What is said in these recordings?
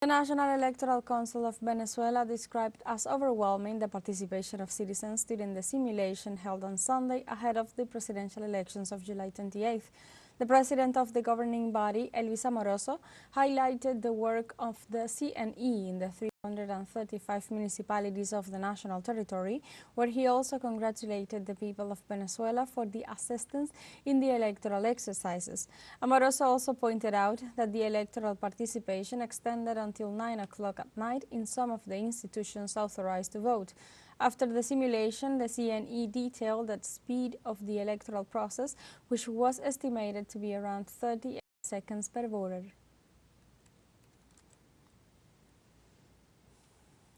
The National Electoral Council of Venezuela described as overwhelming the participation of citizens during the simulation held on Sunday ahead of the presidential elections of July 28th. The president of the governing body, Elvis Amoroso, highlighted the work of the CNE in the 335 municipalities of the national territory, where he also congratulated the people of Venezuela for the assistance in the electoral exercises. Amoroso also pointed out that the electoral participation extended until 9 o'clock at night in some of the institutions authorized to vote. After the simulation, the CNE detailed the speed of the electoral process, which was estimated to be around 38 seconds per voter.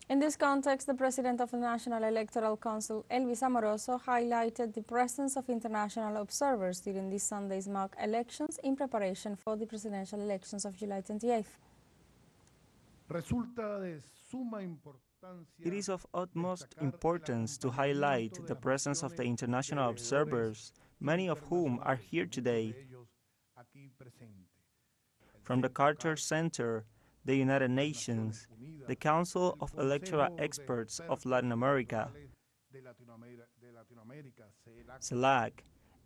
In this context, the president of the National Electoral Council, Elvis Amoroso, highlighted the presence of international observers during this Sunday's mock elections in preparation for the presidential elections of July 28th. It is of utmost importance to highlight the presence of the international observers, many of whom are here today. From the Carter Center, the United Nations, the Council of Electoral Experts of Latin America, CELAC,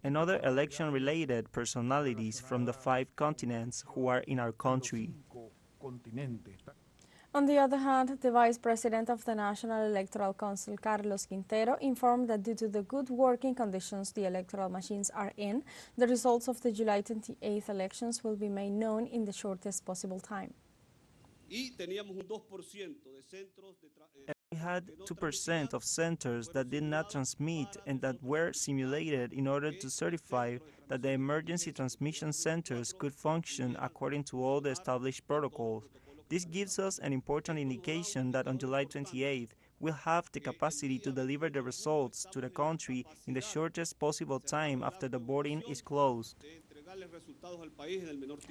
and other election-related personalities from the 5 continents who are in our country. On the other hand, the Vice President of the National Electoral Council, Carlos Quintero, informed that due to the good working conditions the electoral machines are in, the results of the July 28th elections will be made known in the shortest possible time. We had 2% of centers that did not transmit and that were simulated in order to certify that the emergency transmission centers could function according to all the established protocols. This gives us an important indication that on July 28th, we'll have the capacity to deliver the results to the country in the shortest possible time after the voting is closed.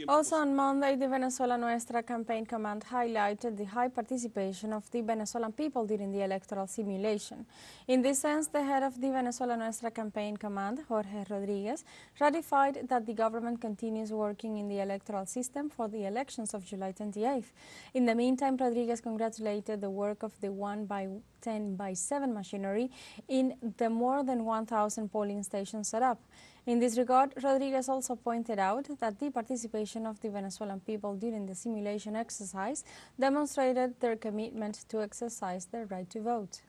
Also on Monday, the Venezuela Nuestra Campaign Command highlighted the high participation of the Venezuelan people during the electoral simulation. In this sense, the head of the Venezuela Nuestra Campaign Command, Jorge Rodriguez, ratified that the government continues working in the electoral system for the elections of July 28th. In the meantime, Rodriguez congratulated the work of the 1x10x7 machinery in the more than 1,000 polling stations set up. In this regard, Rodriguez also pointed out that the participation of the Venezuelan people during the simulation exercise demonstrated their commitment to exercise their right to vote.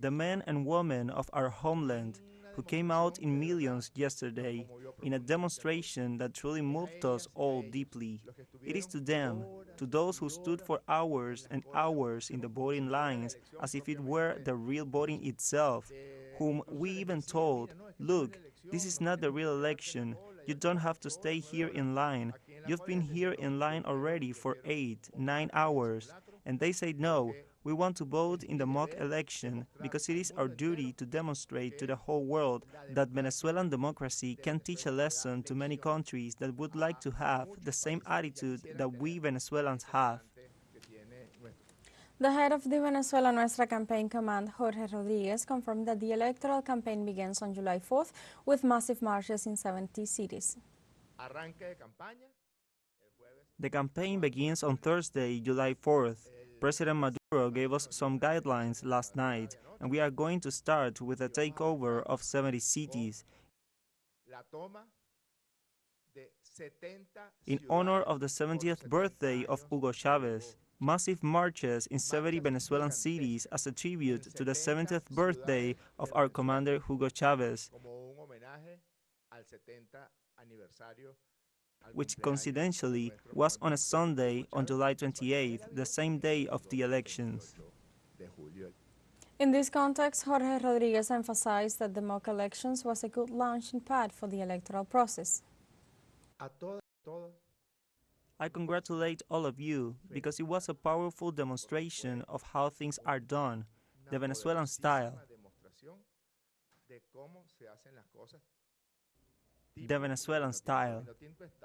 The men and women of our homeland who came out in millions yesterday in a demonstration that truly moved us all deeply. It is to them, to those who stood for hours and hours in the voting lines as if it were the real voting itself, whom we even told, look, this is not the real election, you don't have to stay here in line, you've been here in line already for 8-9 hours, and they said no, we want to vote in the mock election because it is our duty to demonstrate to the whole world that Venezuelan democracy can teach a lesson to many countries that would like to have the same attitude that we Venezuelans have. The head of the Venezuela Nuestra Campaign Command, Jorge Rodriguez, confirmed that the electoral campaign begins on July 4th with massive marches in 70 cities. The campaign begins on Thursday, July 4th. President Maduro gave us some guidelines last night, and we are going to start with a takeover of 70 cities in honor of the 70th birthday of Hugo Chavez. Massive marches in 70 Venezuelan cities as a tribute to the 70th birthday of our commander Hugo Chavez, which coincidentally was on a Sunday on July 28th, the same day of the elections. In this context, Jorge Rodriguez emphasized that the mock elections was a good launching pad for the electoral process. I congratulate all of you because it was a powerful demonstration of how things are done, the Venezuelan style. The Venezuelan style,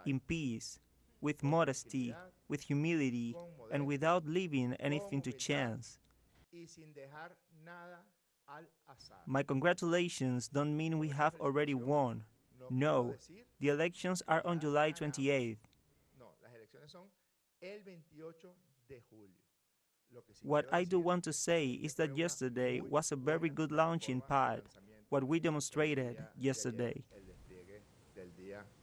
in peace, with modesty, with humility, and without leaving anything to chance. My congratulations don't mean we have already won. No, the elections are on July 28th. What I do want to say is that yesterday was a very good launching pad, what we demonstrated yesterday.